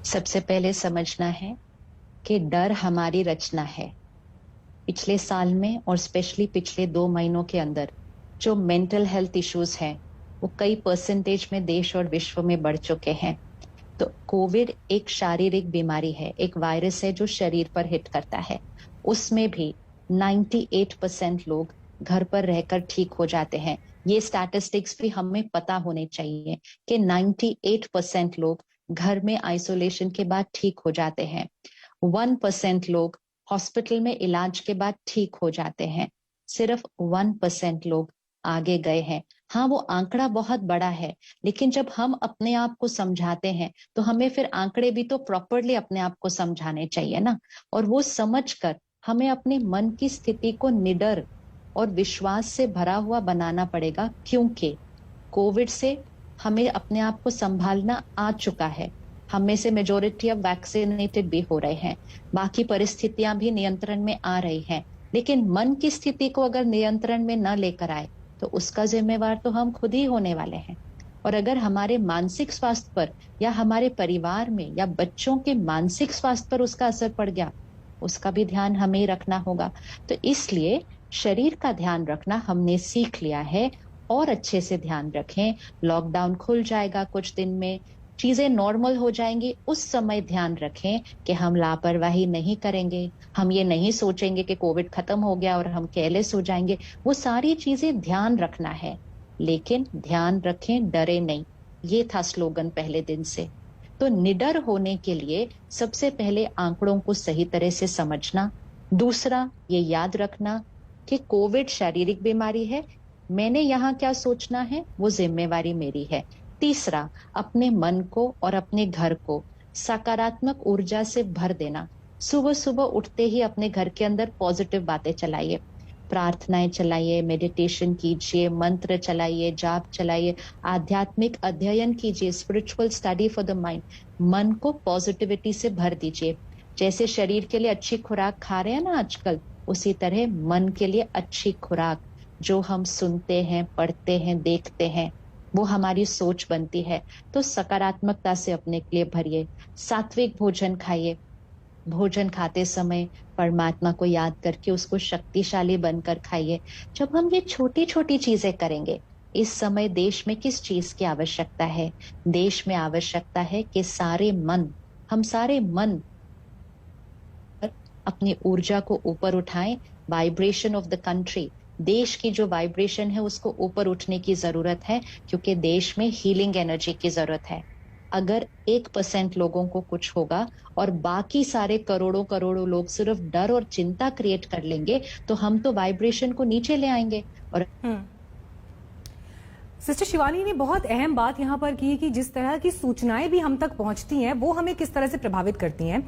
सबसे पहले समझना है कि डर हमारी रचना है। पिछले साल में और स्पेशली पिछले 2 महीनों के अंदर जो मेंटल हेल्थ इश्यूज हैं, वो कई परसेंटेज में देश और विश्व में बढ़ चुके हैं। तो कोविड एक शारीरिक बीमारी है, एक वायरस है जो शरीर पर हिट करता है। उसमें भी 98% लोग घर पर रहकर ठीक हो जाते हैं। ये स्टैटिस्टिक्स भी हमें पता होने चाहिए कि 98% लोग घर में आइसोलेशन के बाद ठीक हो जाते हैं। 1% लोग हॉस्पिटल में इलाज के बाद ठीक हो जाते हैं। सिर्फ 1% लोग आगे गए हैं। हाँ, वो आंकड़ा बहुत बड़ा है, लेकिन जब हम अपने आप को समझाते हैं तो हमें फिर आंकड़े भी तो प्रॉपरली अपने आप को समझाने चाहिए ना। और वो समझकर हमें अपने मन की स्थिति को निडर और विश्वास से भरा हुआ बनाना पड़ेगा, क्योंकि कोविड से हमें अपने आप को संभालना आ चुका है। हम में से मेजोरिटी अब वैक्सीनेटेड भी हो रहे हैं। बाकी परिस्थितियां भी नियंत्रण में आ रही हैं, लेकिन मन की स्थिति को अगर नियंत्रण में न लेकर आए तो उसका जिम्मेवार तो हम खुद ही होने वाले हैं। और अगर हमारे मानसिक स्वास्थ्य पर या हमारे परिवार में या बच्चों के मानसिक स्वास्थ्य पर उसका असर पड़ गया, उसका भी ध्यान हमें ही रखना होगा। तो इसलिए शरीर का ध्यान रखना हमने सीख लिया है, और अच्छे से ध्यान रखें। लॉकडाउन खुल जाएगा कुछ दिन में, चीजें नॉर्मल हो जाएंगी, उस समय ध्यान रखें कि हम लापरवाही नहीं करेंगे। हम ये नहीं सोचेंगे कि कोविड खत्म हो गया और हम केयरलेस हो जाएंगे। वो सारी चीजें ध्यान रखना है, लेकिन ध्यान रखें, डरे नहीं। ये था स्लोगन पहले दिन से। तो निडर होने के लिए सबसे पहले आंकड़ों को सही तरह से समझना। दूसरा, ये याद रखना कि कोविड शारीरिक बीमारी है। मैंने यहाँ क्या सोचना है वो जिम्मेवारी मेरी है। तीसरा, अपने मन को और अपने घर को सकारात्मक ऊर्जा से भर देना। सुबह सुबह उठते ही अपने घर के अंदर पॉजिटिव बातें चलाइए, प्रार्थनाएं चलाइए, मेडिटेशन कीजिए, मंत्र चलाइए, जाप चलाइए, आध्यात्मिक अध्ययन कीजिए, spiritual study for the mind. मन को पॉजिटिविटी से भर दीजिए। जैसे शरीर के लिए अच्छी खुराक खा रहे हैं ना आजकल, उसी तरह मन के लिए अच्छी खुराक, जो हम सुनते हैं, पढ़ते हैं, देखते हैं, वो हमारी सोच बनती है। तो सकारात्मकता से अपने के लिए भरिए। सात्विक भोजन खाइए। भोजन खाते समय परमात्मा को याद करके उसको शक्तिशाली बनकर खाइए। जब हम ये छोटी छोटी चीजें करेंगे, इस समय देश में किस चीज की आवश्यकता है? देश में आवश्यकता है कि हम सारे मन अपनी ऊर्जा को ऊपर उठाएं। वाइब्रेशन ऑफ द कंट्री, देश की जो वाइब्रेशन है उसको ऊपर उठने की जरूरत है, क्योंकि देश में हीलिंग एनर्जी की जरूरत है। अगर 1% लोगों को कुछ होगा और बाकी सारे करोड़ों करोड़ों लोग सिर्फ डर और चिंता क्रिएट कर लेंगे, तो हम तो वाइब्रेशन को नीचे ले आएंगे। और सिस्टर शिवानी ने बहुत अहम बात यहाँ पर की कि जिस तरह की सूचनाएं भी हम तक पहुंचती हैं वो हमें किस तरह से प्रभावित करती हैं।